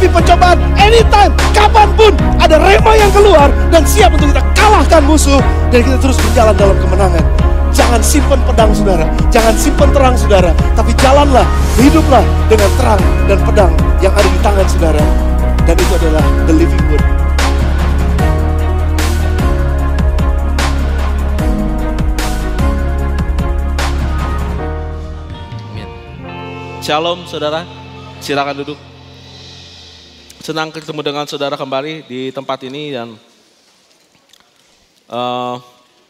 menghadapi pencobaan anytime, kapanpun ada rema yang keluar dan siap untuk kita kalahkan musuh dan kita terus berjalan dalam kemenangan. Jangan simpan pedang saudara, jangan simpan terang saudara, tapi jalanlah, hiduplah dengan terang dan pedang yang ada di tangan saudara. Dan itu adalah the living word. Shalom saudara, silakan duduk. Senang ketemu dengan saudara kembali di tempat ini dan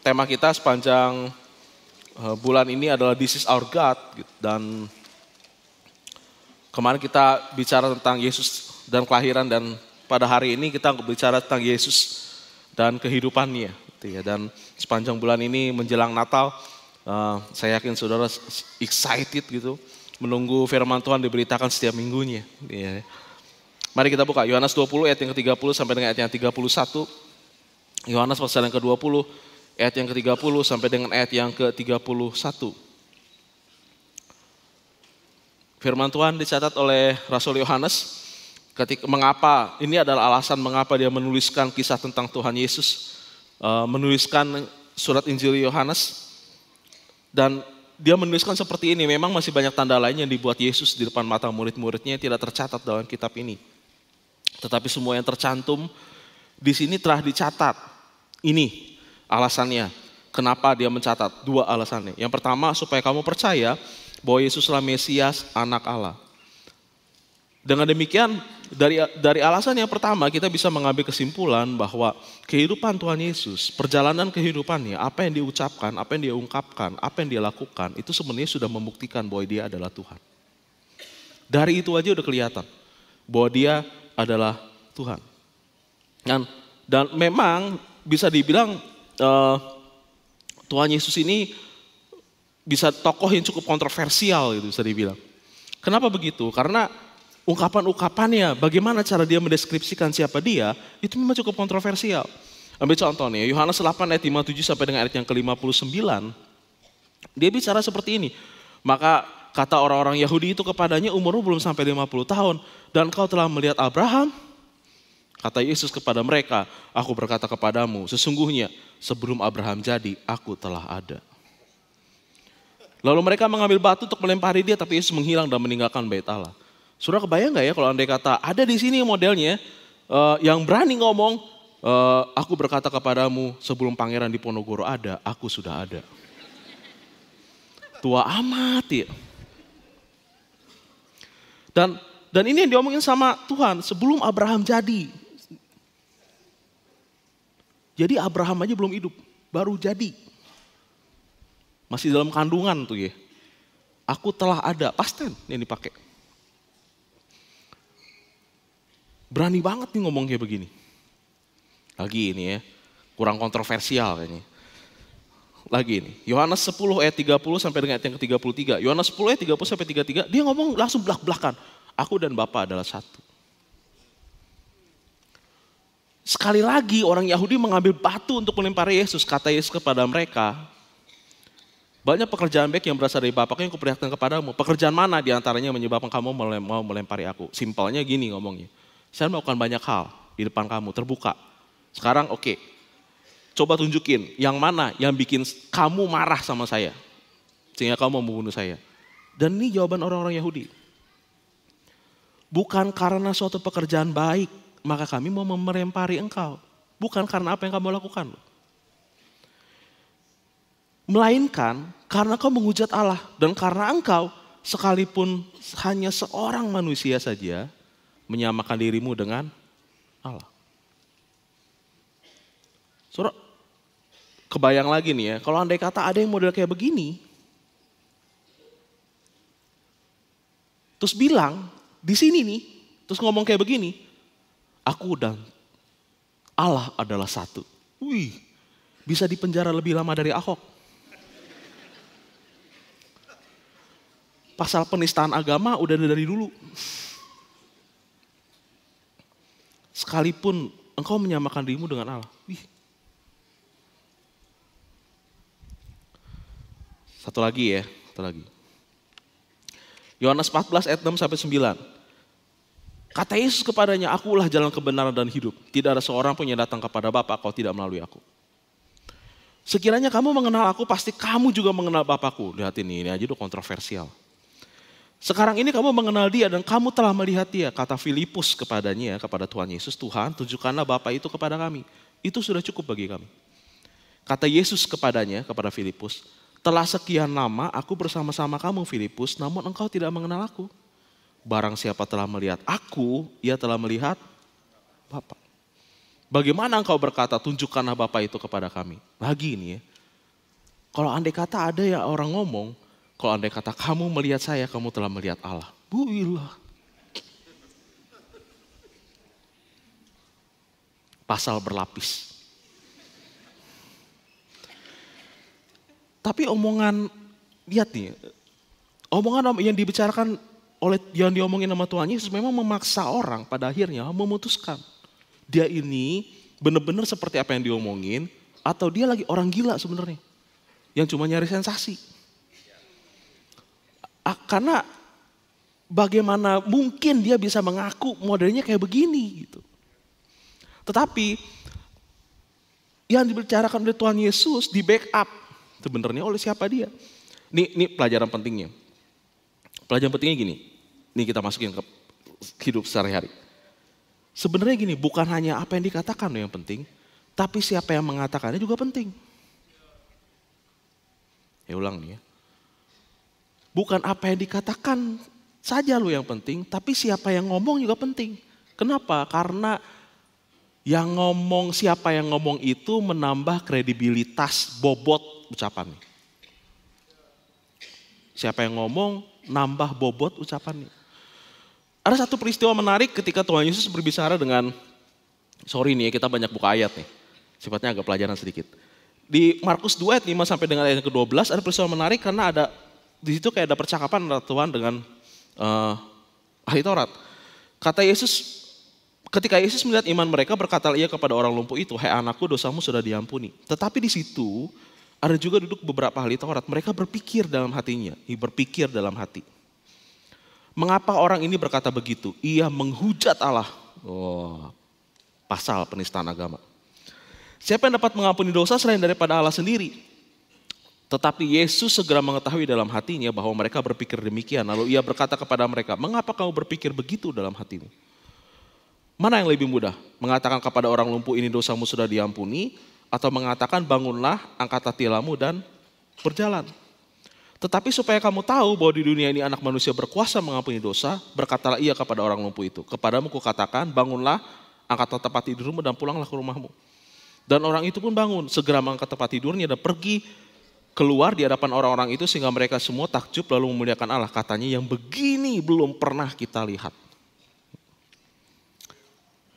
tema kita sepanjang bulan ini adalah This is our God. Dan kemarin kita bicara tentang Yesus dan kelahiran dan pada hari ini kita bicara tentang Yesus dan kehidupannya. Dan sepanjang bulan ini menjelang Natal, saya yakin saudara excited gitu. Menunggu firman Tuhan diberitakan setiap minggunya. Mari kita buka Yohanes 20 ayat yang ke-30 sampai dengan ayat yang 31. Yohanes pasal yang ke-20 ayat yang ke-30 sampai dengan ayat yang ke-31. Firman Tuhan dicatat oleh Rasul Yohanes. Mengapa, ini adalah alasan mengapa dia menuliskan kisah tentang Tuhan Yesus. Menuliskan surat Injil Yohanes. Dan dia menuliskan seperti ini, memang masih banyak tanda lain yang dibuat Yesus di depan mata murid-muridnya yang tidak tercatat dalam kitab ini. Tetapi semua yang tercantum di sini telah dicatat. Ini alasannya, kenapa dia mencatat, dua alasannya. Yang pertama, supaya kamu percaya bahwa Yesuslah Mesias, anak Allah. Dengan demikian, dari alasan yang pertama kita bisa mengambil kesimpulan bahwa kehidupan Tuhan Yesus, perjalanan kehidupannya, apa yang diucapkan, apa yang dia ungkapkan, apa yang dia lakukan, itu sebenarnya sudah membuktikan bahwa dia adalah Tuhan. Dari itu aja udah kelihatan bahwa dia adalah Tuhan. Dan memang bisa dibilang Tuhan Yesus ini bisa tokoh yang cukup kontroversial gitu bisa dibilang. Kenapa begitu? Karena ungkapan-ungkapannya, bagaimana cara dia mendeskripsikan siapa dia, itu memang cukup kontroversial. Ambil contoh nih, Yohanes 8 ayat 57 sampai dengan ayat yang ke-59, dia bicara seperti ini. Maka kata orang-orang Yahudi itu kepadanya, umurmu belum sampai 50 tahun, dan kau telah melihat Abraham? Kata Yesus kepada mereka, aku berkata kepadamu, sesungguhnya sebelum Abraham jadi, aku telah ada. Lalu mereka mengambil batu untuk melempari dia, tapi Yesus menghilang dan meninggalkan bait Allah. Saudara kebayang gak ya kalau andai kata ada di sini modelnya yang berani ngomong, aku berkata kepadamu sebelum pangeran Diponegoro ada, aku sudah ada. Tua amat ya. Dan ini yang diomongin sama Tuhan sebelum Abraham jadi. Jadi Abraham aja belum hidup, baru jadi. Masih dalam kandungan tuh ya. Aku telah ada, past tense yang dipakai. Berani banget nih ngomong kayak begini. Lagi ini ya, kurang kontroversial kayaknya. Lagi ini, Yohanes 10 ayat 30 sampai dengan ayat yang ke-33. Yohanes 10 ayat 30 sampai 33, dia ngomong langsung belak-belakan. Aku dan Bapa adalah satu. Sekali lagi orang Yahudi mengambil batu untuk melempari Yesus. Kata Yesus kepada mereka, banyak pekerjaan baik yang berasal dari Bapa yang kuperlihatkan kepadamu. Pekerjaan mana diantaranya menyebabkan kamu mau melempari aku? Simpelnya gini ngomongnya. Saya melakukan banyak hal di depan kamu, terbuka. Sekarang oke, coba tunjukin yang mana yang bikin kamu marah sama saya. Sehingga kamu mau membunuh saya. Dan ini jawaban orang-orang Yahudi. Bukan karena suatu pekerjaan baik, maka kami mau melempari engkau. Bukan karena apa yang kamu lakukan. Melainkan karena kau menghujat Allah. Dan karena engkau sekalipun hanya seorang manusia saja, menyamakan dirimu dengan Allah. Saudara, kebayang lagi nih ya, kalau andai kata ada yang model kayak begini, terus bilang, di sini nih, terus ngomong kayak begini, aku dan Allah adalah satu. Wih, bisa dipenjara lebih lama dari Ahok. Pasal penistaan agama udah dari dulu. Sekalipun engkau menyamakan dirimu dengan Allah. Wih. Satu lagi ya, satu lagi. Yohanes 14 ayat 6 sampai 9. Kata Yesus kepadanya, akulah jalan kebenaran dan hidup. Tidak ada seorang pun yang datang kepada Bapa kalau tidak melalui aku. Sekiranya kamu mengenal aku, pasti kamu juga mengenal Bapakku. Lihat ini aja udah kontroversial. Sekarang ini kamu mengenal dia dan kamu telah melihat dia. Kata Filipus kepadanya, kepada Tuhan Yesus, Tuhan tunjukkanlah Bapa itu kepada kami. Itu sudah cukup bagi kami. Kata Yesus kepadanya, kepada Filipus, telah sekian lama aku bersama-sama kamu Filipus, namun engkau tidak mengenal aku. Barang siapa telah melihat aku, ia telah melihat Bapa. Bagaimana engkau berkata, tunjukkanlah Bapa itu kepada kami. Lagi ini ya. Kalau andai kata ada ya orang ngomong, kalau andai kata kamu melihat saya, kamu telah melihat Allah. Builah. Pasal berlapis. Tapi omongan, lihat nih, omongan yang dibicarakan yang diomongin sama Tuhan Yesus memang memaksa orang pada akhirnya memutuskan. Dia ini benar-benar seperti apa yang diomongin atau dia lagi orang gila sebenarnya. Yang cuma nyari sensasi. Karena bagaimana mungkin dia bisa mengaku modelnya kayak begini gitu. Tetapi yang dibicarakan oleh Tuhan Yesus di backup sebenarnya oleh siapa dia. Ini pelajaran pentingnya. Pelajaran pentingnya gini. Ini kita masukin ke hidup sehari-hari. Sebenarnya gini, bukan hanya apa yang dikatakan yang penting, tapi siapa yang mengatakannya juga penting. Ya ulang nih ya. Bukan apa yang dikatakan saja lo yang penting, tapi siapa yang ngomong juga penting. Kenapa? Karena siapa yang ngomong itu menambah kredibilitas bobot ucapannya. Siapa yang ngomong nambah bobot ucapannya. Ada satu peristiwa menarik ketika Tuhan Yesus berbicara dengan, sorry nih kita banyak buka ayat nih, sifatnya agak pelajaran sedikit. Di Markus 2 ayat 5 sampai dengan ayat ke-12 ada peristiwa menarik karena ada di situ kayak ada percakapan antara Tuhan dengan ahli Taurat. Kata Yesus, ketika Yesus melihat iman mereka, berkatalah ia kepada orang lumpuh itu, "Hai anakku, dosamu sudah diampuni." Tetapi di situ ada juga duduk beberapa ahli Taurat. Mereka berpikir dalam hatinya, berpikir dalam hati. Mengapa orang ini berkata begitu? Ia menghujat Allah. Pasal penistaan agama. Siapa yang dapat mengampuni dosa selain daripada Allah sendiri? Tetapi Yesus segera mengetahui dalam hatinya bahwa mereka berpikir demikian. Lalu ia berkata kepada mereka, "Mengapa kamu berpikir begitu dalam hatimu? Mana yang lebih mudah? Mengatakan kepada orang lumpuh ini dosamu sudah diampuni, atau mengatakan bangunlah, angkat tilammu dan berjalan? Tetapi supaya kamu tahu bahwa di dunia ini anak manusia berkuasa mengampuni dosa, berkatalah ia kepada orang lumpuh itu, kepadamu kukatakan bangunlah, angkat tempat tidurmu dan pulanglah ke rumahmu." Dan orang itu pun bangun, segera mengangkat tempat tidurnya dan pergi keluar di hadapan orang-orang itu sehingga mereka semua takjub lalu memuliakan Allah. Katanya, yang begini belum pernah kita lihat.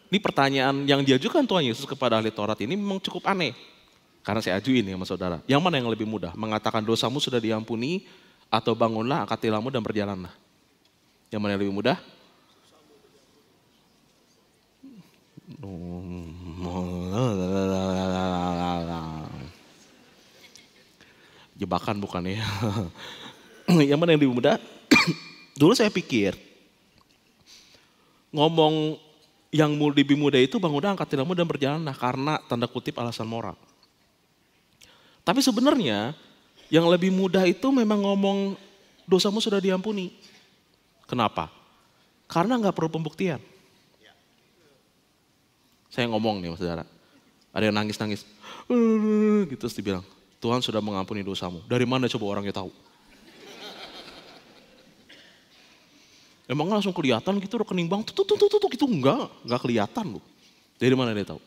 Ini pertanyaan yang diajukan Tuhan Yesus kepada ahli Taurat ini memang cukup aneh. Karena saya ajuin ya sama saudara. Yang mana yang lebih mudah? Mengatakan dosamu sudah diampuni atau bangunlah, angkat tilammu dan berjalanlah? Yang mana yang lebih mudah? Jebakan bukan ya? Yang mana yang lebih mudah? Dulu saya pikir ngomong yang lebih mudah itu bangunlah, angkat tilammu dan berjalanlah karena tanda kutip alasan moral. Tapi sebenarnya yang lebih mudah itu memang ngomong dosamu sudah diampuni. Kenapa? Karena nggak perlu pembuktian. Saya ngomong nih mas saudara, ada yang nangis-nangis, gitu terus dibilang, Tuhan sudah mengampuni dosamu. Dari mana coba orangnya tahu? Emang langsung kelihatan gitu rekening bank, tuh gitu nggak kelihatan loh. Dari mana dia tahu?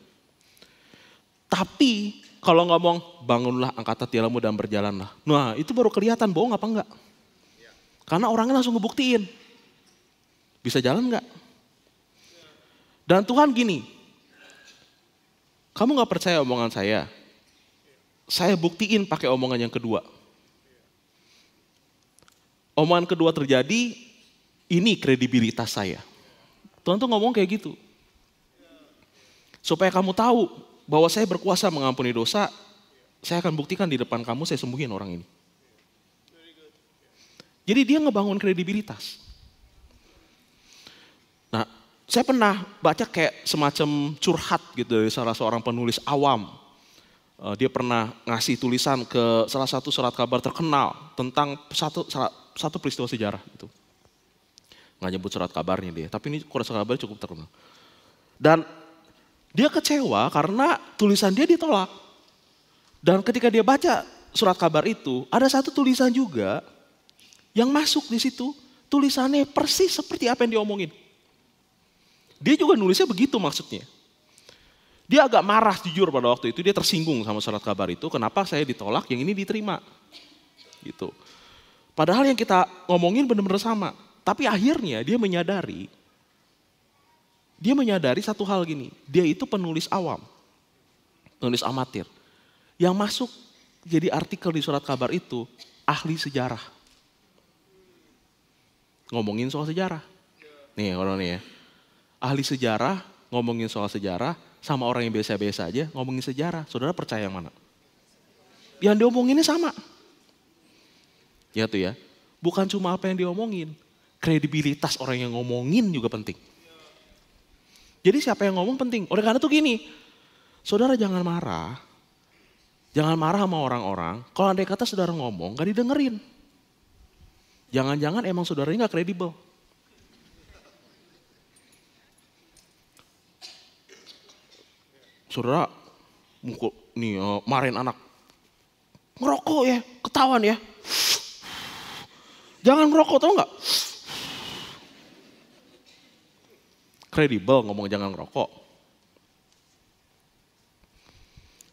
Tapi kalau ngomong bangunlah, angkat tilammu dan berjalanlah. Nah itu baru kelihatan bohong apa enggak. Karena orangnya langsung ngebuktiin. Bisa jalan enggak? Dan Tuhan gini, kamu gak percaya omongan saya buktiin pakai omongan yang kedua. Omongan kedua terjadi, ini kredibilitas saya. Tuhan tuh ngomong kayak gitu. Supaya kamu tahu bahwa saya berkuasa mengampuni dosa, saya akan buktikan di depan kamu saya sembuhin orang ini. Jadi dia ngebangun kredibilitas. Nah, Saya pernah baca kayak semacam curhat gitu dari salah seorang penulis awam. Dia pernah ngasih tulisan ke salah satu surat kabar terkenal tentang satu peristiwa sejarah gitu. Nggak nyebut surat kabarnya dia, tapi ini surat kabar cukup terkenal. Dan dia kecewa karena tulisan dia ditolak. Dan ketika dia baca surat kabar itu, ada satu tulisan juga yang masuk di situ. Tulisannya persis seperti apa yang diomongin. Dia juga nulisnya begitu maksudnya. Dia agak marah jujur pada waktu itu, dia tersinggung sama surat kabar itu, kenapa saya ditolak, yang ini diterima. Gitu. Padahal yang kita ngomongin benar-benar sama. Tapi akhirnya dia menyadari satu hal gini, dia itu penulis awam, penulis amatir. Yang masuk jadi artikel di surat kabar itu, ahli sejarah. Ngomongin soal sejarah. Nih orang nih ya, ahli sejarah, ngomongin soal sejarah, sama orang yang biasa-biasa aja ngomongin sejarah. Saudara percaya yang mana? Yang diomonginnya sama. Ya tuh ya, bukan cuma apa yang diomongin, kredibilitas orang yang ngomongin juga penting. Jadi siapa yang ngomong penting. Oleh karena itu gini, saudara jangan marah sama orang-orang. Kalau andai kata saudara ngomong gak didengerin. Jangan-jangan emang saudaranya gak kredibel. Saudara mukul nih marahin anak, ngerokok ya, ketahuan ya. Jangan ngerokok, tau nggak? Kredibel ngomong jangan ngerokok.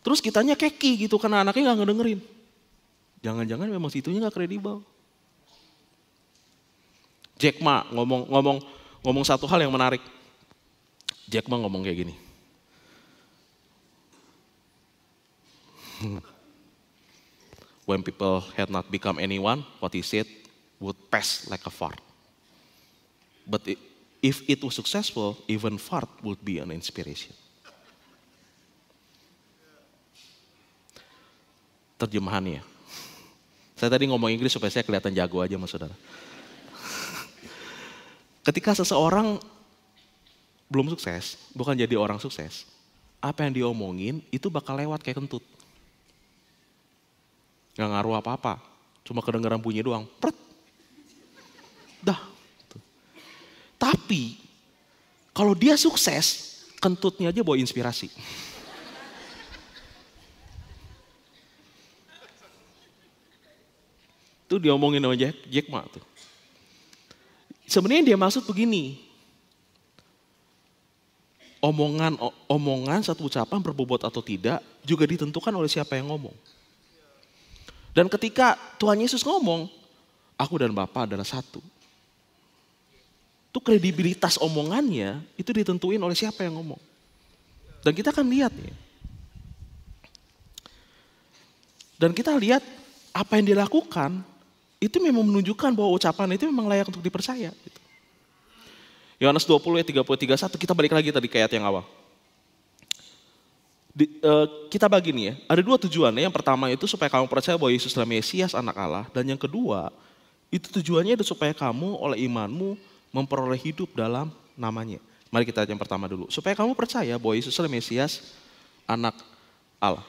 Terus kitanya keki gitu karena anaknya nggak ngedengerin. Jangan-jangan memang situnya nggak kredibel. Jack Ma ngomong satu hal yang menarik. Jack Ma ngomong kayak gini. When people had not become anyone, what he said would pass like a fart. But if it was successful, even fart would be an inspiration. Terjemahannya. Saya tadi ngomong Inggris supaya saya kelihatan jago aja sama saudara. Ketika seseorang belum sukses, bukan jadi orang sukses, apa yang diomongin itu bakal lewat kayak kentut. Gak ngaruh apa-apa, cuma kedengaran bunyi doang. Pret. Dah. Tapi kalau dia sukses, kentutnya aja bawa inspirasi. Itu diomongin sama Jack Ma tuh. Sebenarnya dia maksud begini. Omongan satu ucapan berbobot atau tidak juga ditentukan oleh siapa yang ngomong. Dan ketika Tuhan Yesus ngomong, aku dan Bapa adalah satu. Itu kredibilitas omongannya itu ditentuin oleh siapa yang ngomong. Dan kita akan lihat ya. Dan kita lihat apa yang dilakukan itu memang menunjukkan bahwa ucapan itu memang layak untuk dipercaya. Yohanes 20 ayat 30-31, kita balik lagi tadi ke ayat yang awal. Kita bagi nih ya, ada dua tujuannya. Yang pertama itu supaya kamu percaya bahwa Yesus adalah Mesias, anak Allah. Dan yang kedua, itu tujuannya itu supaya kamu oleh imanmu memperoleh hidup dalam namanya. Mari kita lihat yang pertama dulu. Supaya kamu percaya bahwa Yesus adalah Mesias, anak Allah.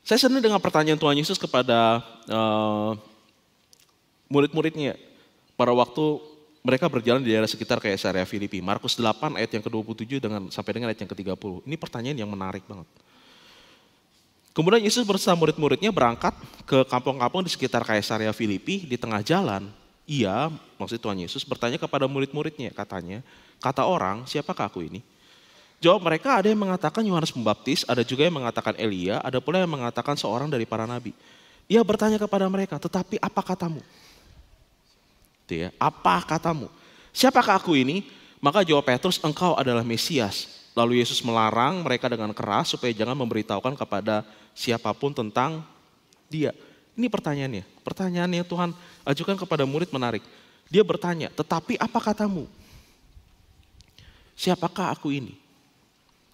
Saya senang dengan pertanyaan Tuhan Yesus kepada murid-muridnya pada waktu mereka berjalan di daerah sekitar Kaisarea Filipi. Markus 8 ayat yang ke-27 sampai dengan ayat yang ke-30. Ini pertanyaan yang menarik banget. Kemudian Yesus bersama murid-muridnya berangkat ke kampung-kampung di sekitar Kaisarea Filipi. Di tengah jalan, maksud Tuhan Yesus bertanya kepada murid-muridnya, katanya, kata orang, siapakah aku ini? Jawab mereka, ada yang mengatakan Yohanes Pembaptis, ada juga yang mengatakan Elia, ada pula yang mengatakan seorang dari para nabi. Ia bertanya kepada mereka, tetapi apa katamu? Ya, apa katamu? Siapakah aku ini? Maka jawab Petrus, engkau adalah Mesias. Lalu Yesus melarang mereka dengan keras supaya jangan memberitahukan kepada siapapun tentang dia. Ini pertanyaannya. Pertanyaannya Tuhan ajukan kepada murid menarik. Dia bertanya, tetapi apa katamu? Siapakah aku ini?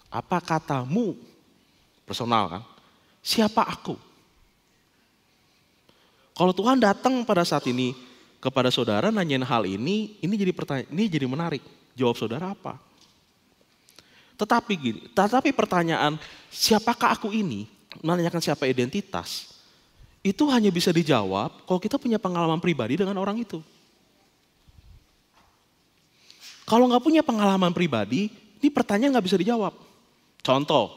Apa katamu? Personal kan? Siapa aku? Kalau Tuhan datang pada saat ini, kepada saudara nanyain hal ini jadi pertanyaan, ini jadi menarik. Jawab saudara apa? Tetapi pertanyaan siapakah aku ini, menanyakan siapa identitas, itu hanya bisa dijawab kalau kita punya pengalaman pribadi dengan orang itu. Kalau nggak punya pengalaman pribadi, ini pertanyaan nggak bisa dijawab. Contoh,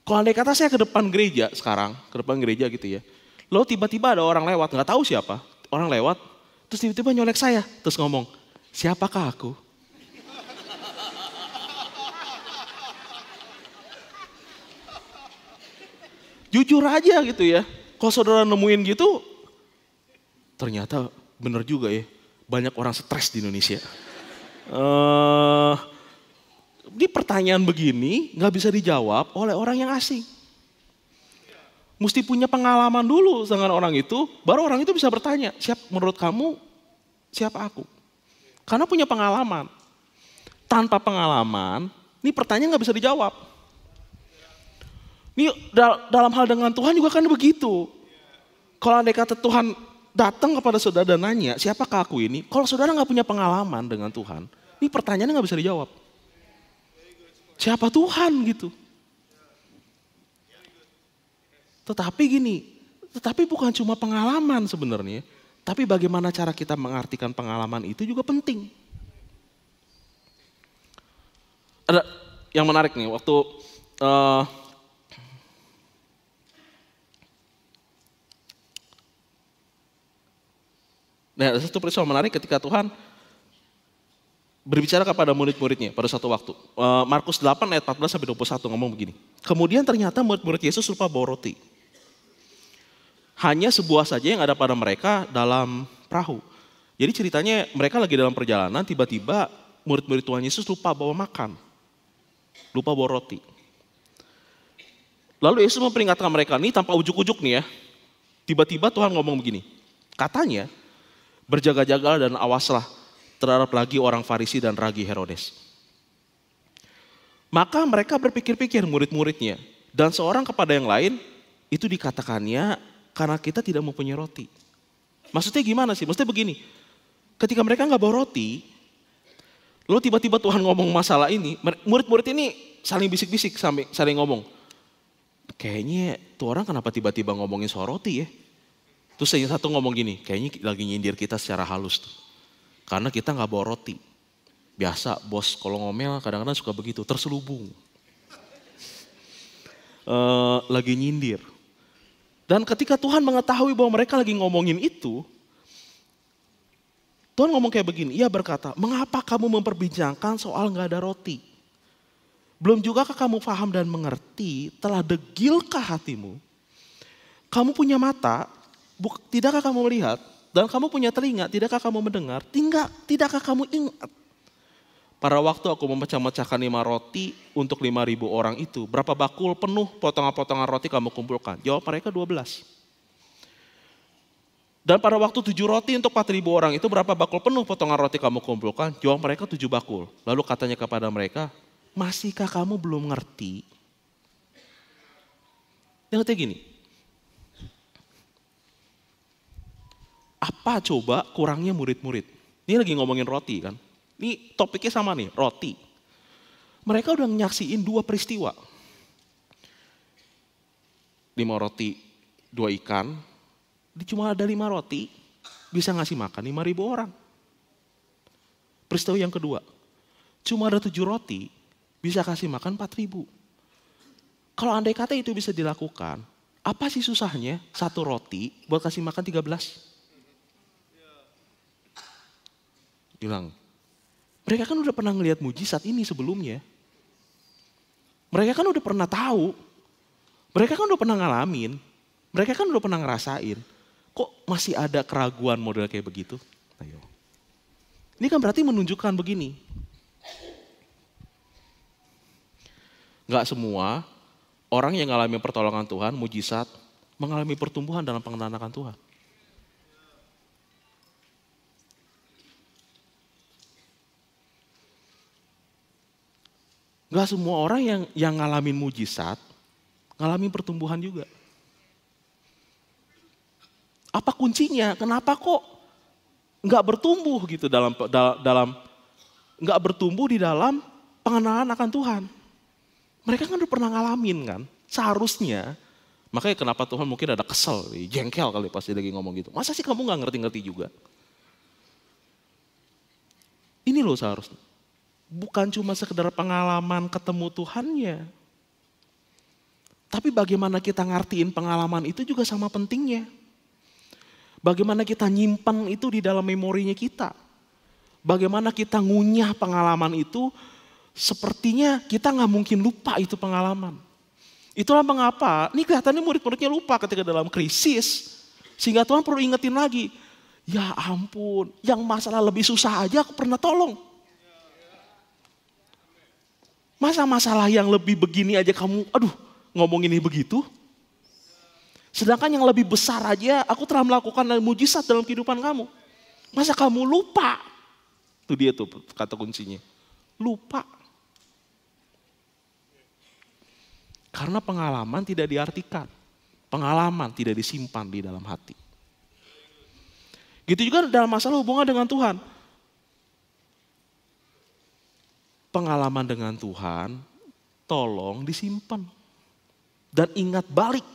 kalau andai kata saya ke depan gereja sekarang, ke depan gereja gitu ya. Lalu tiba-tiba ada orang lewat, nggak tahu siapa. Orang lewat, terus tiba-tiba nyolek saya. Terus ngomong, siapakah aku? Jujur aja gitu ya. Kalau saudara nemuin gitu, ternyata bener juga ya. Banyak orang stres di Indonesia. Di pertanyaan begini nggak bisa dijawab oleh orang yang asing. Mesti punya pengalaman dulu dengan orang itu, baru orang itu bisa bertanya, menurut kamu siapa aku? Karena punya pengalaman. Tanpa pengalaman, ini pertanyaan nggak bisa dijawab. Ini dalam hal dengan Tuhan juga kan begitu. Kalau andai kata Tuhan datang kepada saudara dan nanya, siapakah aku ini? Kalau saudara nggak punya pengalaman dengan Tuhan, ini pertanyaannya nggak bisa dijawab. Siapa Tuhan gitu? Tetapi bukan cuma pengalaman sebenarnya, tapi bagaimana cara kita mengartikan pengalaman itu juga penting. Ada yang menarik nih, waktu ada satu peristiwa menarik ketika Tuhan berbicara kepada murid-muridnya pada satu waktu. Markus 8 ayat 14-21 ngomong begini. Kemudian ternyata murid-murid Yesus lupa bawa roti. Hanya sebuah saja yang ada pada mereka dalam perahu. Jadi ceritanya mereka lagi dalam perjalanan, tiba-tiba murid-murid Tuhan Yesus lupa bawa makan. Lupa bawa roti. Lalu Yesus memperingatkan mereka, nih tanpa ujuk-ujuk nih ya. Tiba-tiba Tuhan ngomong begini. Katanya, berjaga-jagalah dan awaslah terhadap lagi orang Farisi dan ragi Herodes. Maka mereka berpikir-pikir murid-muridnya. Dan seorang kepada yang lain, itu dikatakannya karena kita tidak mempunyai roti. Maksudnya gimana sih? Maksudnya begini, ketika mereka nggak bawa roti, lalu tiba-tiba Tuhan ngomong masalah ini, murid-murid ini saling bisik-bisik, saling ngomong. Kayaknya tuh orang kenapa tiba-tiba ngomongin soal roti ya? Terus yang satu ngomong gini, kayaknya lagi nyindir kita secara halus tuh. Karena kita nggak bawa roti. Biasa bos kalau ngomel kadang-kadang suka begitu, terselubung. Lagi nyindir. Dan ketika Tuhan mengetahui bahwa mereka lagi ngomongin itu, Tuhan ngomong kayak begini, ia berkata, mengapa kamu memperbincangkan soal nggak ada roti? Belum jugakah kamu paham dan mengerti, telah degilkah hatimu? Kamu punya mata, tidakkah kamu melihat? Dan kamu punya telinga, tidakkah kamu mendengar? Tidakkah kamu ingat? Pada waktu aku memecah-mecahkan 5 roti untuk 5.000 orang itu, berapa bakul penuh potongan-potongan roti kamu kumpulkan? Jawab mereka 12. Dan pada waktu 7 roti untuk 4.000 orang itu, berapa bakul penuh potongan roti kamu kumpulkan? Jawab mereka 7 bakul. Lalu katanya kepada mereka, masihkah kamu belum ngerti? Yang ketiga gini, apa coba kurangnya murid-murid? Ini lagi ngomongin roti kan? Ini topiknya sama nih, roti. Mereka udah nyaksiin 2 peristiwa. 5 roti, 2 ikan. Cuma ada 5 roti, bisa ngasih makan 5.000 orang. Peristiwa yang kedua, cuma ada 7 roti, bisa kasih makan 4.000. Kalau andai kata itu bisa dilakukan, apa sih susahnya 1 roti buat kasih makan 13? Bilang, mereka kan udah pernah ngelihat mujizat ini sebelumnya. Mereka kan udah pernah tahu. Mereka kan udah pernah ngalamin. Mereka kan udah pernah ngerasain. Kok masih ada keraguan model kayak begitu? Ayo. Ini kan berarti menunjukkan begini. Gak semua orang yang mengalami pertolongan Tuhan, mujizat, mengalami pertumbuhan dalam pengenalan akan Tuhan. Gak semua orang yang ngalamin mujizat, ngalamin pertumbuhan juga. Apa kuncinya? Kenapa kok nggak bertumbuh gitu dalam nggak bertumbuh di dalam pengenalan akan Tuhan. Mereka kan udah pernah ngalamin kan, seharusnya. Makanya kenapa Tuhan mungkin ada kesel, jengkel kali pas dia lagi ngomong gitu. Masa sih kamu nggak ngerti-ngerti juga? Ini loh seharusnya. Bukan cuma sekedar pengalaman ketemu Tuhannya. Tapi bagaimana kita ngertiin pengalaman itu juga sama pentingnya. Bagaimana kita nyimpan itu di dalam memorinya kita. Bagaimana kita ngunyah pengalaman itu, sepertinya kita nggak mungkin lupa itu pengalaman. Itulah mengapa, ini kelihatannya murid-muridnya lupa ketika dalam krisis. Sehingga Tuhan perlu ingetin lagi, ya ampun, yang masalah lebih susah aja aku pernah tolong. Masa masalah yang lebih begini aja kamu, ngomong ini begitu? Sedangkan yang lebih besar aja aku telah melakukan mujizat dalam kehidupan kamu. Masa kamu lupa? Itu dia tuh kata kuncinya. Lupa. Karena pengalaman tidak diartikan. Pengalaman tidak disimpan di dalam hati. Gitu juga dalam masalah hubungan dengan Tuhan. Pengalaman dengan Tuhan tolong disimpan. Dan ingat balik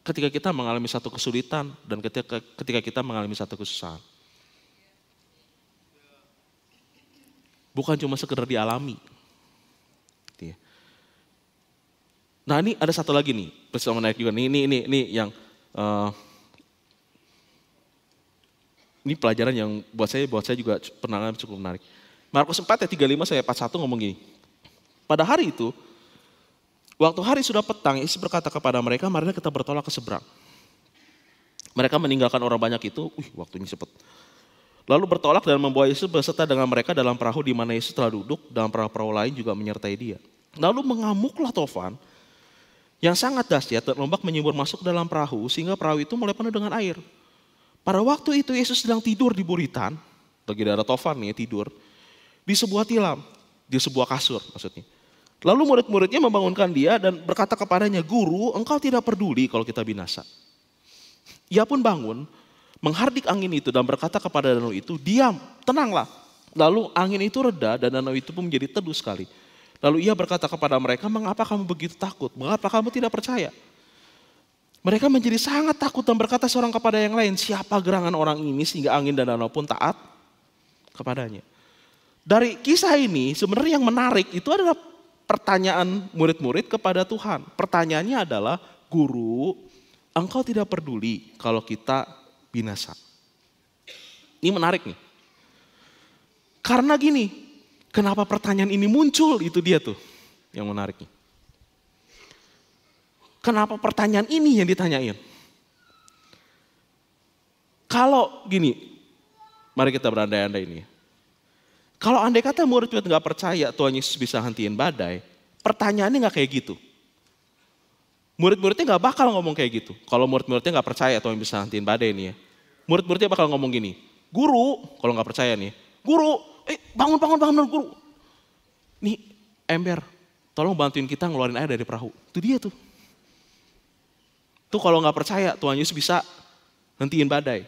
ketika kita mengalami satu kesulitan dan ketika kita mengalami satu kesusahan. Bukan cuma sekedar dialami. Nah ini ada satu lagi nih, peristiwa menarik juga. Ini yang ini pelajaran yang buat saya juga pernah cukup menarik. Markus 4 ayat 35 sampai 41 ngomong gini. Pada hari itu, waktu hari sudah petang, Yesus berkata kepada mereka, marilah kita bertolak ke seberang. Mereka meninggalkan orang banyak itu, waktunya cepat. Lalu bertolak dan membawa Yesus beserta dengan mereka dalam perahu di mana Yesus telah duduk, dalam perahu-perahu lain juga menyertai dia. Lalu mengamuklah tofan yang sangat dahsyat dan ombak menyembur masuk dalam perahu sehingga perahu itu mulai penuh dengan air. Pada waktu itu Yesus sedang tidur di buritan, lagi ada tofan nih tidur, di sebuah tilam, di sebuah kasur maksudnya. Lalu murid-muridnya membangunkan dia dan berkata kepadanya, Guru, engkau tidak peduli kalau kita binasa. Ia pun bangun, menghardik angin itu dan berkata kepada danau itu, diam, tenanglah. Lalu angin itu reda dan danau itu pun menjadi teduh sekali. Lalu ia berkata kepada mereka, mengapa kamu begitu takut? Mengapa kamu tidak percaya? Mereka menjadi sangat takut dan berkata seorang kepada yang lain, siapa gerangan orang ini sehingga angin dan danau pun taat kepadanya. Dari kisah ini sebenarnya yang menarik itu adalah pertanyaan murid-murid kepada Tuhan. Pertanyaannya adalah, Guru, engkau tidak peduli kalau kita binasa. Ini menarik nih. Karena gini, kenapa pertanyaan ini muncul, itu dia tuh yang menariknya. Kenapa pertanyaan ini yang ditanyain? Kalau gini, mari kita berandai-andai ini. Kalau andai kata murid-murid gak percaya Tuhan Yesus bisa hentiin badai, pertanyaannya gak kayak gitu. Murid-muridnya gak bakal ngomong kayak gitu. Kalau murid-muridnya gak percaya Tuhan bisa hentiin badai nih ya. Murid-muridnya bakal ngomong gini, Guru, kalau gak percaya nih, Guru, bangun Guru. Nih ember, tolong bantuin kita ngeluarin air dari perahu. Itu dia tuh. Tuh kalau gak percaya Tuhan Yesus bisa hentiin badai.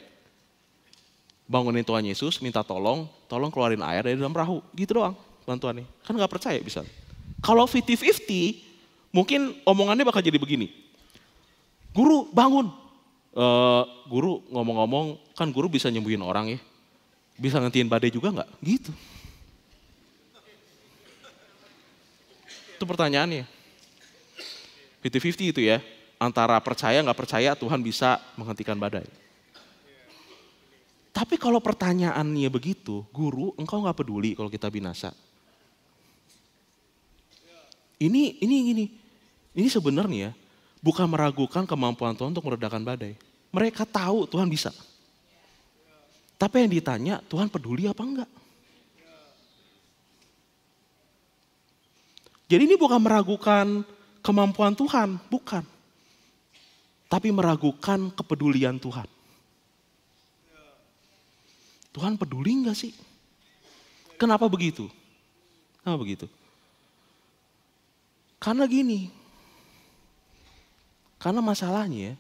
Bangunin Tuhan Yesus, minta tolong keluarin air dari dalam perahu. Gitu doang bantuannya. Kan gak percaya bisa. Kalau 50-50, mungkin omongannya bakal jadi begini. Guru bangun. Guru ngomong-ngomong, kan guru bisa nyembuhin orang ya. Bisa ngentiin badai juga gak? Gitu. Itu pertanyaannya. 50-50 itu ya. Antara percaya gak percaya Tuhan bisa menghentikan badai. Tapi kalau pertanyaannya begitu, Guru, engkau gak peduli kalau kita binasa. Ini sebenarnya bukan meragukan kemampuan Tuhan untuk meredakan badai. Mereka tahu Tuhan bisa. Tapi yang ditanya, Tuhan peduli apa enggak? Jadi ini bukan meragukan kemampuan Tuhan, bukan. Tapi meragukan kepedulian Tuhan. Tuhan peduli enggak sih? Kenapa begitu? Kenapa begitu? Karena gini. Karena masalahnya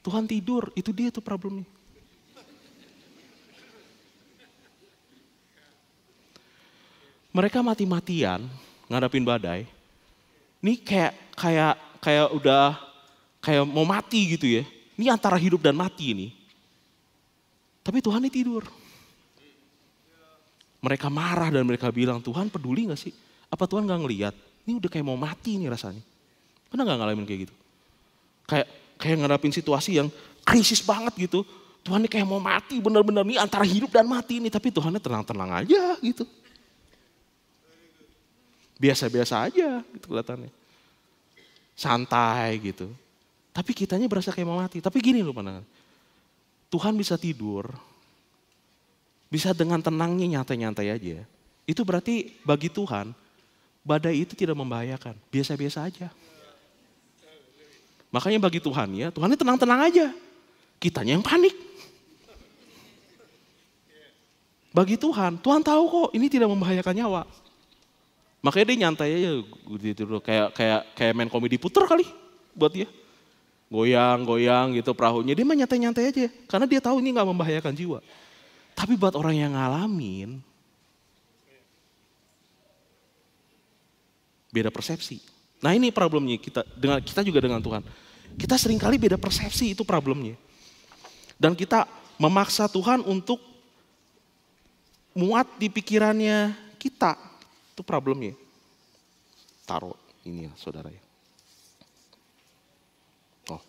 Tuhan tidur, itu dia tuh problemnya. Mereka mati-matian ngadapin badai. Ini kayak udah kayak mau mati gitu ya. Ini antara hidup dan mati ini. Tapi Tuhan ini tidur. Mereka marah dan mereka bilang, Tuhan peduli gak sih? Apa Tuhan gak ngeliat? Ini udah kayak mau mati nih rasanya. Pernah gak ngalamin kayak gitu? Kayak ngadapin situasi yang krisis banget gitu. Tuhan ini kayak mau mati benar-benar nih antara hidup dan mati ini. Tapi Tuhannya tenang-tenang aja gitu. Biasa-biasa aja gitu kelihatannya. Santai gitu. Tapi kitanya berasa kayak mau mati. Tapi gini loh pandangan. Tuhan bisa tidur. Bisa dengan tenangnya nyantai-nyantai aja. Itu berarti bagi Tuhan, badai itu tidak membahayakan. Biasa-biasa aja. Makanya bagi Tuhan ya, Tuhannya tenang-tenang aja. Kitanya yang panik. Bagi Tuhan tahu kok ini tidak membahayakan nyawa. Makanya dia nyantai aja gitu, kayak main komedi puter kali buat dia. Goyang gitu perahunya, dia mah nyantai-nyantai aja. Karena dia tahu ini gak membahayakan jiwa. Tapi buat orang yang ngalamin, beda persepsi. Nah ini problemnya kita juga dengan Tuhan. Kita seringkali beda persepsi, itu problemnya. Dan kita memaksa Tuhan untuk muat di pikirannya kita. Itu problemnya. Taruh ini ya saudara ya. Oh.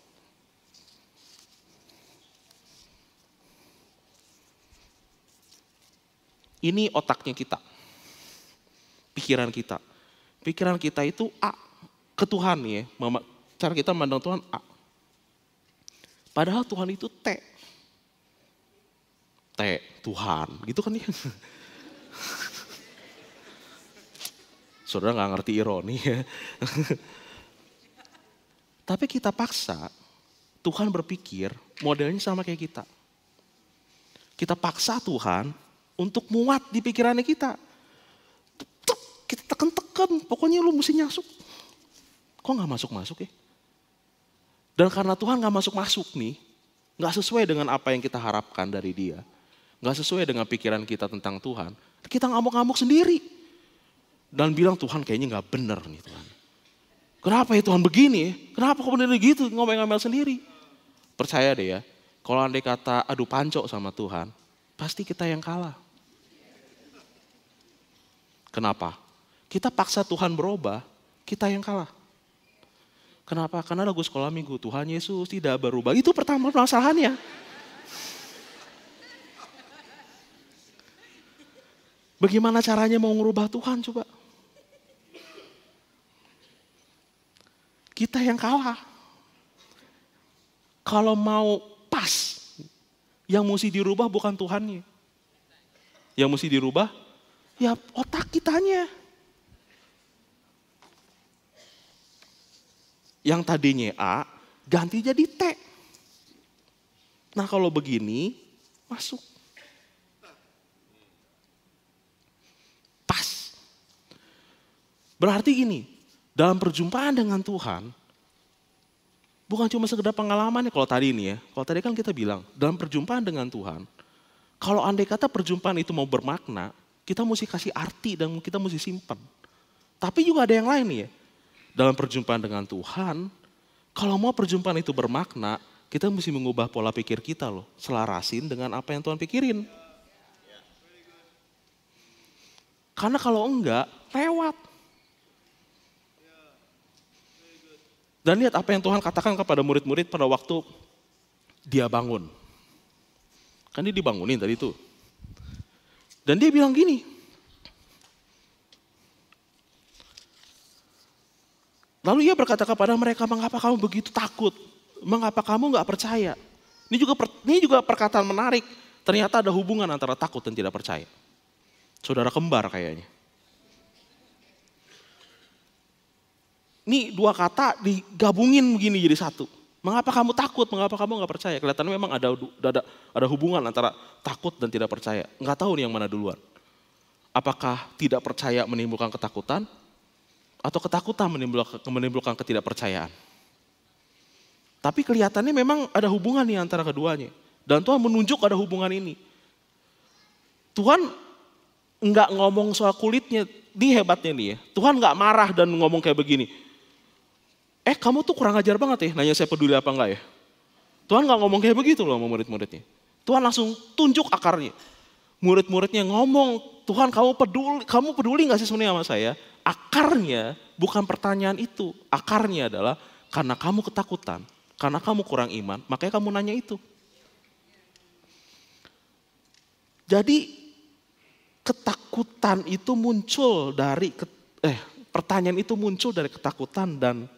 Ini otaknya kita. Pikiran kita. Pikiran kita itu A. Ke Tuhan ya. Cara kita memandang Tuhan A. Padahal Tuhan itu T. T. Tuhan. Gitu kan ya. Saudara gak ngerti ironi ya. Tapi kita paksa Tuhan berpikir modelnya sama kayak kita. Kita paksa Tuhan untuk muat di pikirannya kita. Kita tekan-tekan, pokoknya lu mesti masuk. Kok gak masuk-masuk ya? Dan karena Tuhan gak masuk-masuk nih, gak sesuai dengan apa yang kita harapkan dari dia. Gak sesuai dengan pikiran kita tentang Tuhan. Kita ngamuk-ngamuk sendiri. Dan bilang Tuhan kayaknya gak bener nih Tuhan. Kenapa ya Tuhan begini? Kenapa kok bener gitu ngomel-ngomel sendiri? Percaya deh ya, kalau andai kata adu pancok sama Tuhan, pasti kita yang kalah. Kenapa? Kita paksa Tuhan berubah, kita yang kalah. Kenapa? Karena lagu sekolah minggu, Tuhan Yesus tidak berubah. Itu pertama masalahannya. Bagaimana caranya mau merubah Tuhan coba? Kita yang kalah. Kalau mau pas, yang mesti dirubah bukan Tuhannya. Yang mesti dirubah, ya otak kitanya. Yang tadinya A, ganti jadi T. Nah kalau begini, masuk. Pas. Berarti gini, dalam perjumpaan dengan Tuhan, bukan cuma sekedar pengalaman ya kalau tadi ini ya. Kalau tadi kan kita bilang, dalam perjumpaan dengan Tuhan, kalau andai kata perjumpaan itu mau bermakna, kita mesti kasih arti dan kita mesti simpan. Tapi juga ada yang lain nih ya. Dalam perjumpaan dengan Tuhan, kalau mau perjumpaan itu bermakna, kita mesti mengubah pola pikir kita loh. Selarasin dengan apa yang Tuhan pikirin. Karena kalau enggak, lewat. Dan lihat apa yang Tuhan katakan kepada murid-murid pada waktu dia bangun. Kan dia dibangunin tadi itu. Dan dia bilang gini. Lalu ia berkata kepada mereka, mengapa kamu begitu takut? Mengapa kamu gak percaya? Ini juga perkataan menarik. Ternyata ada hubungan antara takut dan tidak percaya. Saudara kembar kayaknya. Ini dua kata digabungin begini jadi satu. Mengapa kamu takut? Mengapa kamu gak percaya? Kelihatannya memang ada hubungan antara takut dan tidak percaya. Gak tahu nih yang mana duluan. Apakah tidak percaya menimbulkan ketakutan? Atau ketakutan menimbulkan ketidakpercayaan? Tapi kelihatannya memang ada hubungan nih antara keduanya. Dan Tuhan menunjuk ada hubungan ini. Tuhan nggak ngomong soal kulitnya. Ini hebatnya nih ya. Tuhan nggak marah dan ngomong kayak begini. Kamu tuh kurang ajar banget ya, nanya saya peduli apa enggak ya. Tuhan nggak ngomong kayak begitu loh sama murid-muridnya. Tuhan langsung tunjuk akarnya. Murid-muridnya ngomong, Tuhan kamu peduli nggak sih sebenarnya sama saya? Akarnya bukan pertanyaan itu. Akarnya adalah karena kamu ketakutan, karena kamu kurang iman, makanya kamu nanya itu. Jadi ketakutan itu muncul dari pertanyaan itu muncul dari ketakutan dan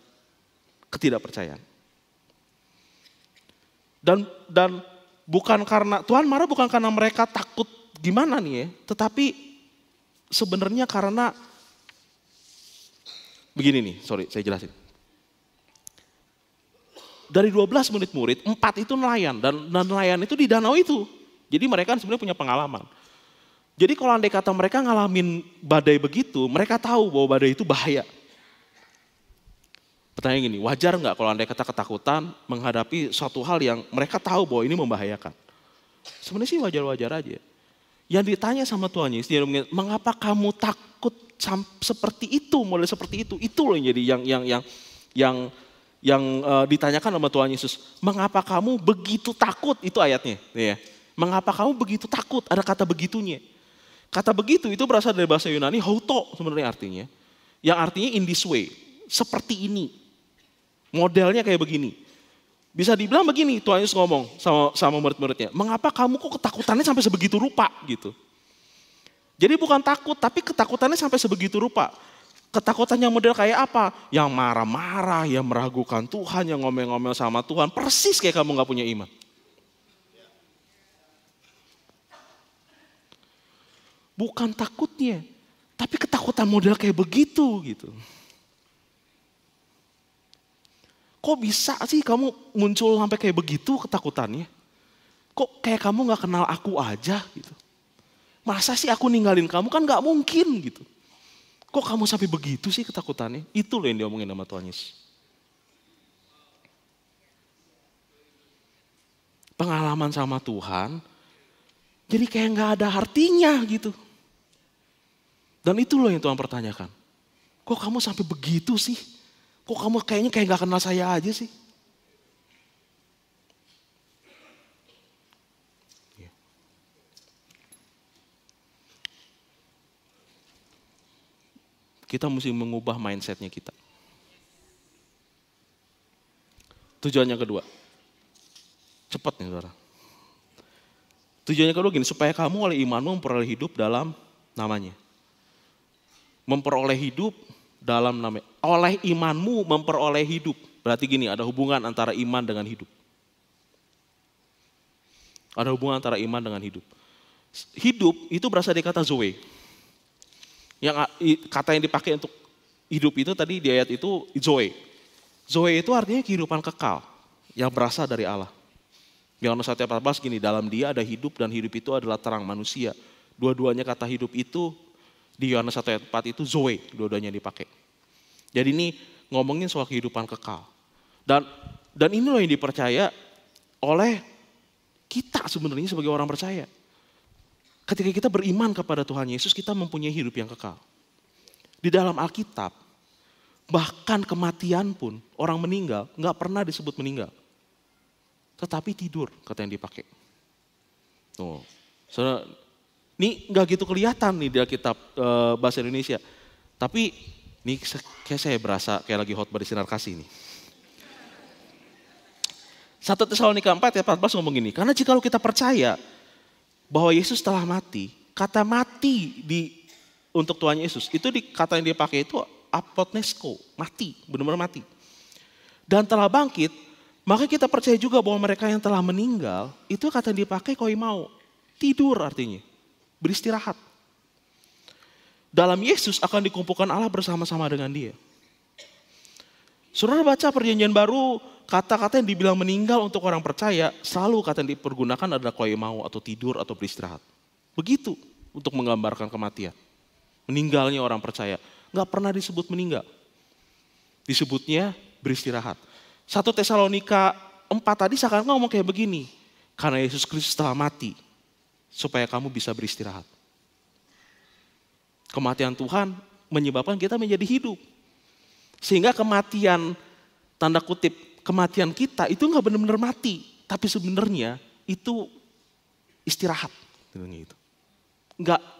ketidakpercayaan. Dan bukan karena Tuhan marah bukan karena mereka takut gimana nih ya, tetapi sebenarnya karena begini nih, saya jelasin. Dari 12 murid-murid, 4 itu nelayan dan nelayan itu di danau itu. Jadi mereka sebenarnya punya pengalaman. Jadi kalau andai kata mereka ngalamin badai begitu, mereka tahu bahwa badai itu bahaya. Pertanyaan gini, wajar nggak kalau andai kata ketakutan menghadapi suatu hal yang mereka tahu bahwa ini membahayakan? Sebenarnya sih wajar-wajar aja. Yang ditanya sama Tuhan Yesus, mengapa kamu takut seperti itu, model seperti itu? Itu loh yang jadi yang ditanyakan sama Tuhan Yesus. Mengapa kamu begitu takut? Itu ayatnya. Ya. Mengapa kamu begitu takut? Ada kata begitunya. Kata begitu itu berasal dari bahasa Yunani, hauto sebenarnya artinya. Yang artinya in this way, seperti ini. Modelnya kayak begini. Bisa dibilang begini, Tuhan Yesus ngomong sama murid-muridnya. Mengapa kamu kok ketakutannya sampai sebegitu rupa gitu. Jadi bukan takut, tapi ketakutannya sampai sebegitu rupa. Ketakutannya model kayak apa? Yang marah-marah, yang meragukan Tuhan, yang ngomel-ngomel sama Tuhan. Persis kayak kamu gak punya iman. Bukan takutnya, tapi ketakutan model kayak begitu gitu. Kok bisa sih kamu muncul sampai kayak begitu ketakutannya? Kok kayak kamu gak kenal aku aja gitu. Masa sih aku ninggalin kamu? Kan gak mungkin gitu. Kok kamu sampai begitu sih ketakutannya? Itu loh yang diomongin sama Tuhan Yesus. Pengalaman sama Tuhan, jadi kayak gak ada artinya gitu. Dan itu loh yang Tuhan pertanyakan. Kok kamu sampai begitu sih? Kok kamu kayaknya kayak gak kenal saya aja sih? Kita mesti mengubah mindsetnya kita. Tujuannya kedua. Cepat nih saudara. Tujuannya kedua gini, supaya kamu oleh imanmu memperoleh hidup dalam namanya. Memperoleh hidup dalam namanya. Oleh imanmu memperoleh hidup. Berarti gini, ada hubungan antara iman dengan hidup. Ada hubungan antara iman dengan hidup. Hidup itu berasal dari kata zoe. Yang kata yang dipakai untuk hidup itu tadi di ayat itu zoe. Zoe itu artinya kehidupan kekal yang berasal dari Allah. Yohanes 1:14 gini, dalam dia ada hidup dan hidup itu adalah terang manusia. Dua-duanya kata hidup itu di Yohanes 1:4 itu zoe, dua-duanya dipakai. Jadi ini ngomongin soal kehidupan kekal. Dan ini loh yang dipercaya oleh kita sebenarnya sebagai orang percaya. Ketika kita beriman kepada Tuhan Yesus, kita mempunyai hidup yang kekal. Di dalam Alkitab, bahkan kematian pun, orang meninggal gak pernah disebut meninggal. Tetapi tidur, kata yang dipakai. Tuh. So, ini gak gitu kelihatan nih di Alkitab bahasa Indonesia. Tapi ini kayak saya berasa kayak lagi khotbah di Sinar Kasih nih. 1 Tesalonika 4:14 ngomong gini, karena jika kita percaya bahwa Yesus telah mati, kata mati untuk Tuhan Yesus, itu kata yang dia pakai itu apotnesko, mati, benar-benar mati. Dan telah bangkit, maka kita percaya juga bahwa mereka yang telah meninggal, itu kata yang dipakai koimao, tidur artinya, beristirahat. Dalam Yesus akan dikumpulkan Allah bersama-sama dengan dia. Saudara baca perjanjian baru, kata-kata yang dibilang meninggal untuk orang percaya, selalu kata yang dipergunakan adalah koimao atau tidur atau beristirahat. Begitu untuk menggambarkan kematian. Meninggalnya orang percaya. Gak pernah disebut meninggal. Disebutnya beristirahat. 1 Tesalonika 4 tadi seakan ngomong kayak begini. Karena Yesus Kristus telah mati, supaya kamu bisa beristirahat. Kematian Tuhan menyebabkan kita menjadi hidup. Sehingga kematian, tanda kutip, kematian kita itu nggak benar-benar mati. Tapi sebenarnya itu istirahat. Gitu.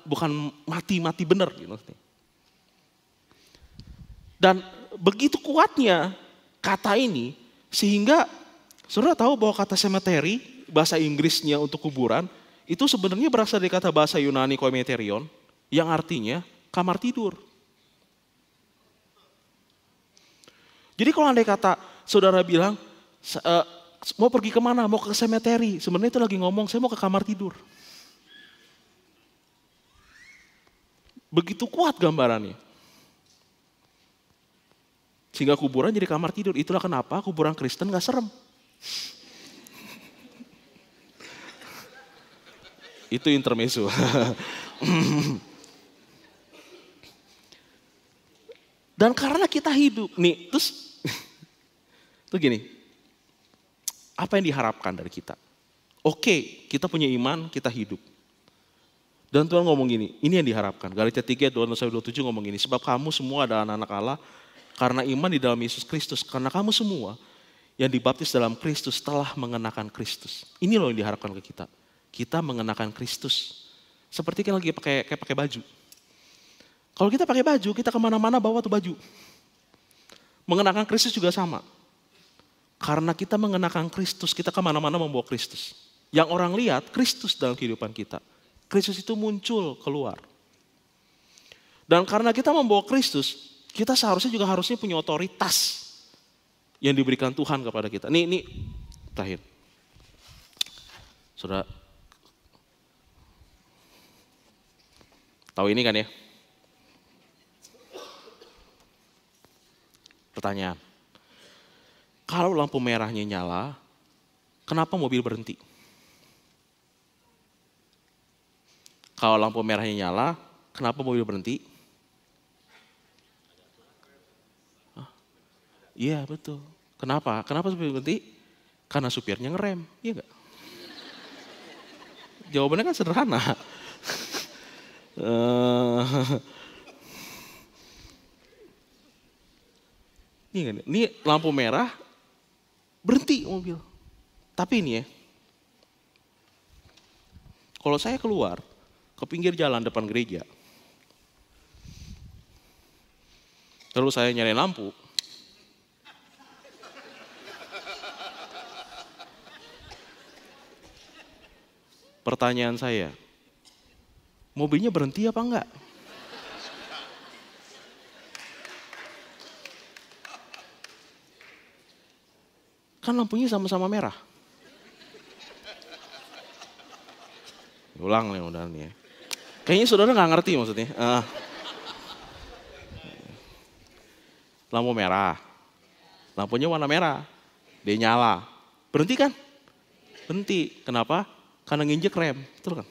Bukan mati-mati benar. Gitu. Dan begitu kuatnya kata ini, sehingga saudara tahu bahwa kata cemetery, bahasa Inggrisnya untuk kuburan, itu sebenarnya berasal dari kata bahasa Yunani koimeterion, yang artinya kamar tidur. Jadi kalau andai kata saudara bilang, mau pergi kemana, mau ke cemetery, sebenarnya itu lagi ngomong, saya mau ke kamar tidur. Begitu kuat gambarannya. Sehingga kuburan jadi kamar tidur. Itulah kenapa kuburan Kristen gak serem. Itu intermezzo. Dan karena kita hidup, nih, terus gini, apa yang diharapkan dari kita? Oke, kita punya iman, kita hidup. Dan Tuhan ngomong gini, ini yang diharapkan. Galatia 3, 26-27 ngomong gini, sebab kamu semua adalah anak-anak Allah, karena iman di dalam Yesus Kristus. Karena kamu semua yang dibaptis dalam Kristus telah mengenakan Kristus. Ini loh yang diharapkan ke kita. Kita mengenakan Kristus. Seperti kita lagi pakai baju. Kalau kita pakai baju, kita kemana-mana bawa tuh baju. Mengenakan Kristus juga sama. Karena kita mengenakan Kristus, kita kemana-mana membawa Kristus. Yang orang lihat Kristus dalam kehidupan kita. Kristus itu muncul keluar. Dan karena kita membawa Kristus, kita seharusnya punya otoritas yang diberikan Tuhan kepada kita. Ini terakhir. Saudara, tahu ini kan ya? Pertanyaan, kalau lampu merahnya nyala, kenapa mobil berhenti? Kalau lampu merahnya nyala, kenapa mobil berhenti? Iya betul. Kenapa? Kenapa supir berhenti? Karena supirnya ngerem, iya enggak? Jawabannya kan sederhana. Ini lampu merah, berhenti mobil. Tapi ini ya, kalau saya keluar ke pinggir jalan depan gereja, lalu saya nyalain lampu, pertanyaan saya, mobilnya berhenti apa enggak? Kan lampunya sama-sama merah. Ulang nih udah nih ya. Kayaknya saudara nggak ngerti maksudnya. Lampu merah, lampunya warna merah, dia nyala, berhenti kan? Berhenti. Kenapa? Karena nginjek rem, betul kan?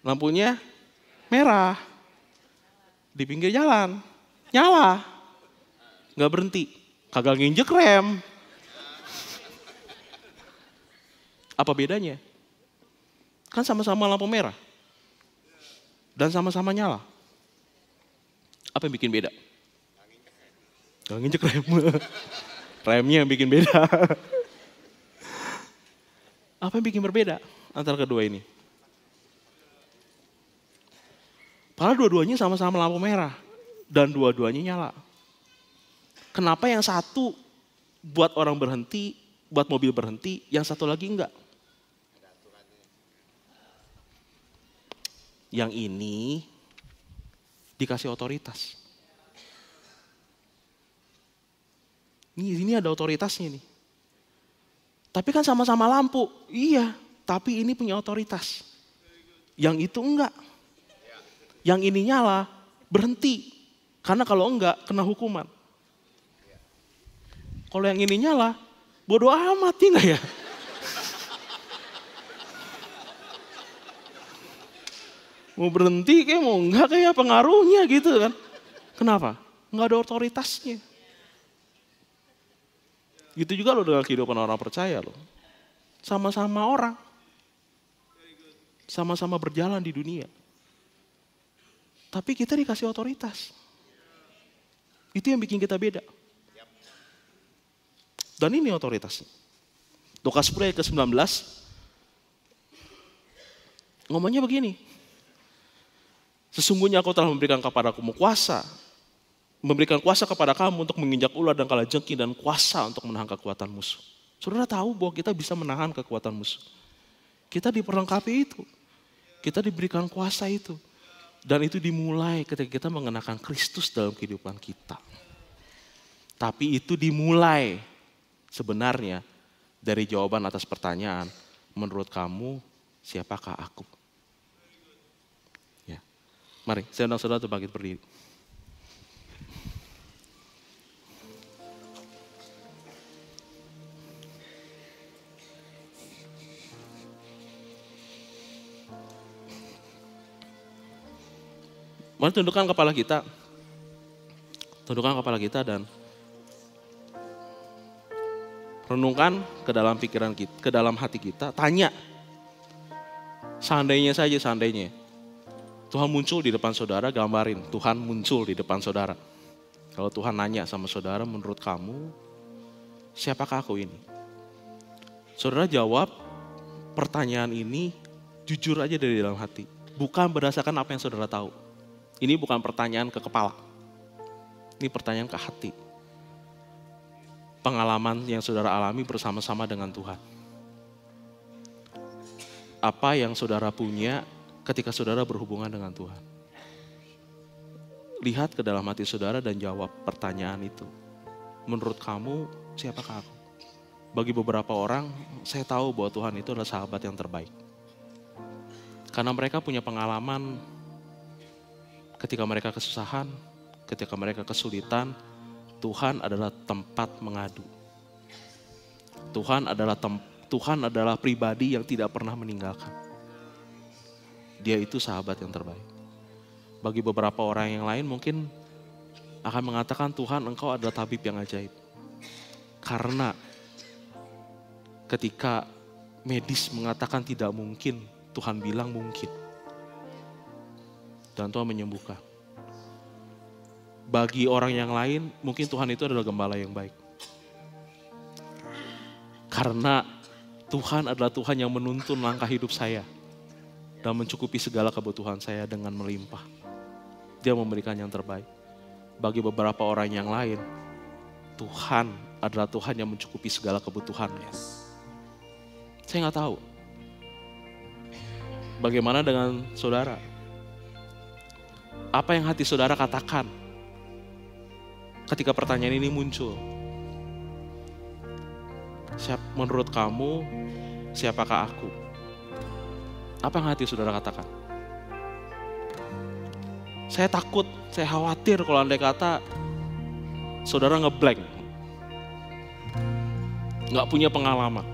Lampunya merah. Di pinggir jalan, nyala, nggak berhenti, kagak nginjek rem. Apa bedanya? Kan sama-sama lampu merah dan sama-sama nyala. Apa yang bikin beda? Nggak nginjek rem. Remnya yang bikin beda. Apa yang bikin berbeda antara kedua ini? Padahal dua-duanya sama-sama lampu merah dan dua-duanya nyala. Kenapa yang satu buat orang berhenti, buat mobil berhenti, yang satu lagi enggak? Yang ini dikasih otoritas. Ini ada otoritasnya nih. Tapi kan sama-sama lampu, iya, tapi ini punya otoritas. Yang itu enggak. Yang ini nyala, berhenti. Karena kalau enggak, kena hukuman. Kalau yang ini nyala, bodoh amat, ya enggak ya? Mau berhenti kayak mau enggak kayak pengaruhnya gitu kan. Kenapa? Enggak ada otoritasnya. Gitu juga loh dengan kehidupan orang percaya loh. Sama-sama orang. Sama-sama berjalan di dunia. Tapi kita dikasih otoritas. Itu yang bikin kita beda. Dan ini otoritasnya. Lukas 10 ayat ke-19. Ngomongnya begini. Sesungguhnya aku telah memberikan kepadamu kuasa. Memberikan kuasa kepada kamu untuk menginjak ular dan kalajengking dan kuasa untuk menahan kekuatan musuh. Saudara tahu bahwa kita bisa menahan kekuatan musuh. Kita diperlengkapi itu. Kita diberikan kuasa itu. Dan itu dimulai ketika kita mengenakan Kristus dalam kehidupan kita. Tapi itu dimulai sebenarnya dari jawaban atas pertanyaan, menurut kamu siapakah aku? Ya. Mari, saya undang saudara untuk bangkit berdiri. Mari tundukkan kepala kita. Tundukkan kepala kita dan renungkan ke dalam pikiran kita, ke dalam hati kita. Tanya. Seandainya saja, seandainya. Tuhan muncul di depan saudara, gambarin. Tuhan muncul di depan saudara. Kalau Tuhan nanya sama saudara, menurut kamu, siapakah aku ini? Saudara jawab pertanyaan ini jujur aja dari dalam hati. Bukan berdasarkan apa yang saudara tahu. Ini bukan pertanyaan ke kepala. Ini pertanyaan ke hati. Pengalaman yang saudara alami bersama-sama dengan Tuhan. Apa yang saudara punya ketika saudara berhubungan dengan Tuhan. Lihat ke dalam hati saudara dan jawab pertanyaan itu. Menurut kamu, siapakah aku? Bagi beberapa orang, saya tahu bahwa Tuhan itu adalah sahabat yang terbaik. Karena mereka punya pengalaman ketika mereka kesusahan, ketika mereka kesulitan, Tuhan adalah tempat mengadu. Tuhan adalah pribadi yang tidak pernah meninggalkan. Dia itu sahabat yang terbaik. Bagi beberapa orang yang lain mungkin akan mengatakan, Tuhan engkau adalah tabib yang ajaib. Karena ketika medis mengatakan tidak mungkin, Tuhan bilang mungkin. Dan Tuhan menyembuhkan. Bagi orang yang lain, mungkin Tuhan itu adalah gembala yang baik. Karena Tuhan adalah Tuhan yang menuntun langkah hidup saya. Dan mencukupi segala kebutuhan saya dengan melimpah. Dia memberikan yang terbaik. Bagi beberapa orang yang lain, Tuhan adalah Tuhan yang mencukupi segala kebutuhannya. Saya nggak tahu. Bagaimana dengan saudara? Apa yang hati saudara katakan ketika pertanyaan ini muncul? Menurut kamu, siapakah aku? Apa yang hati saudara katakan? Saya takut, saya khawatir kalau andai kata saudara ngeblank. Nggak punya pengalaman.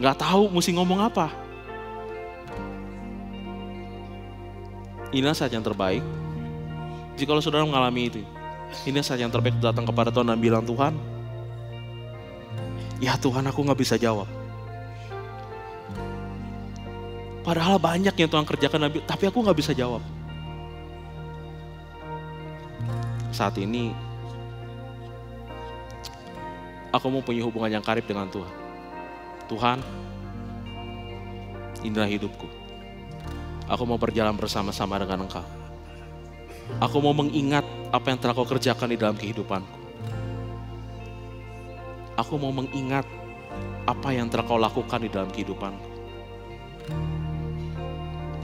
Nggak tahu mesti ngomong apa. Inilah saat yang terbaik. Jika saudara mengalami itu, ini saat yang terbaik datang kepada Tuhan dan bilang, Tuhan, ya Tuhan aku gak bisa jawab. Padahal banyak yang Tuhan kerjakan, tapi aku gak bisa jawab. Saat ini, aku mau punya hubungan yang karib dengan Tuhan. Tuhan, inilah hidupku. Aku mau berjalan bersama-sama dengan Engkau. Aku mau mengingat apa yang telah Kau kerjakan di dalam kehidupanku. Aku mau mengingat apa yang telah Kau lakukan di dalam kehidupanku.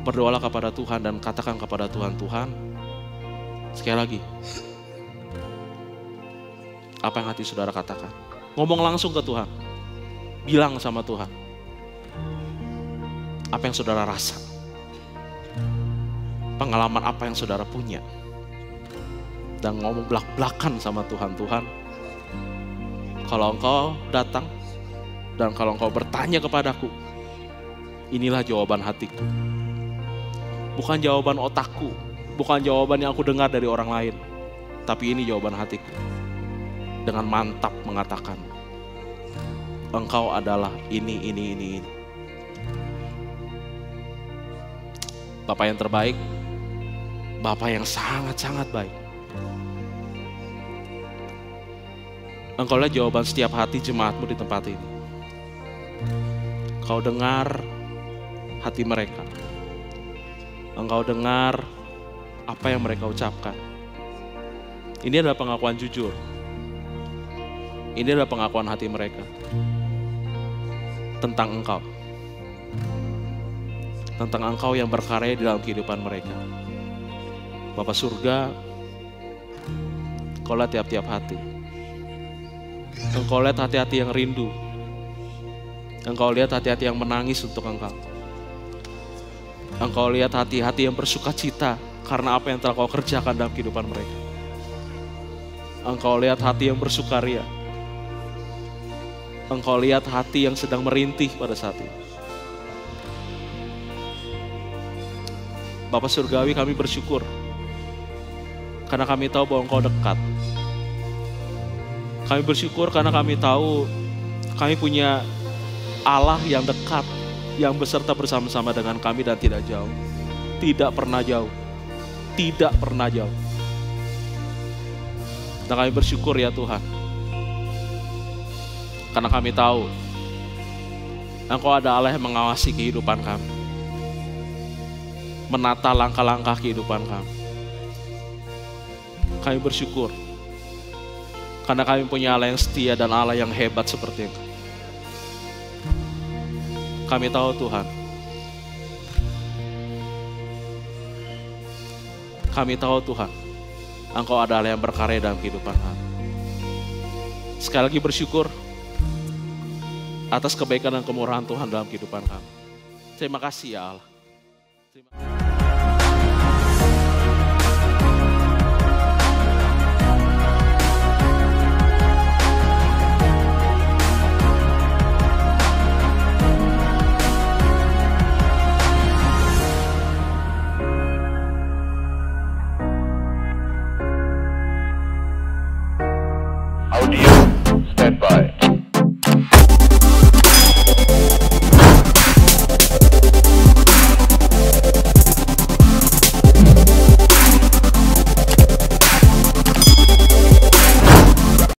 Berdoalah kepada Tuhan dan katakan kepada Tuhan, Tuhan, sekali lagi, apa yang hati saudara katakan. Ngomong langsung ke Tuhan. Bilang sama Tuhan. Apa yang saudara rasa. Pengalaman apa yang saudara punya. Dan ngomong belak-belakan sama Tuhan. Tuhan, kalau Engkau datang dan kalau Engkau bertanya kepadaku, inilah jawaban hatiku. Bukan jawaban otakku, bukan jawaban yang aku dengar dari orang lain, tapi ini jawaban hatiku. Dengan mantap mengatakan, Engkau adalah ini. Bapa yang terbaik, Bapa yang sangat-sangat baik. Engkau lihat jawaban setiap hati jemaat-Mu di tempat ini. Kau dengar hati mereka. Engkau dengar apa yang mereka ucapkan. Ini adalah pengakuan jujur. Ini adalah pengakuan hati mereka tentang Engkau. Tentang Engkau yang berkarya di dalam kehidupan mereka. Bapa surga, Engkau lihat tiap-tiap hati. Engkau lihat hati-hati yang rindu. Engkau lihat hati-hati yang menangis untuk Engkau. Engkau lihat hati-hati yang bersuka cita karena apa yang telah Kau kerjakan dalam kehidupan mereka. Engkau lihat hati yang bersukaria. Engkau lihat hati yang sedang merintih pada saat ini. Bapa surgawi, kami bersyukur karena kami tahu bahwa Engkau dekat. Kami bersyukur karena kami tahu kami punya Allah yang dekat, yang beserta bersama-sama dengan kami dan tidak jauh. Tidak pernah jauh. Tidak pernah jauh. Dan kami bersyukur ya Tuhan. Karena kami tahu Engkau ada Allah yang mengawasi kehidupan kami. Menata langkah-langkah kehidupan kami. Kami bersyukur karena kami punya Allah yang setia dan Allah yang hebat seperti itu. Kami tahu Tuhan, kami tahu Tuhan, Engkau ada Allah yang berkarya dalam kehidupan kami. Sekali lagi bersyukur atas kebaikan dan kemurahan Tuhan dalam kehidupan kami. Terima kasih ya Allah. Terima kasih.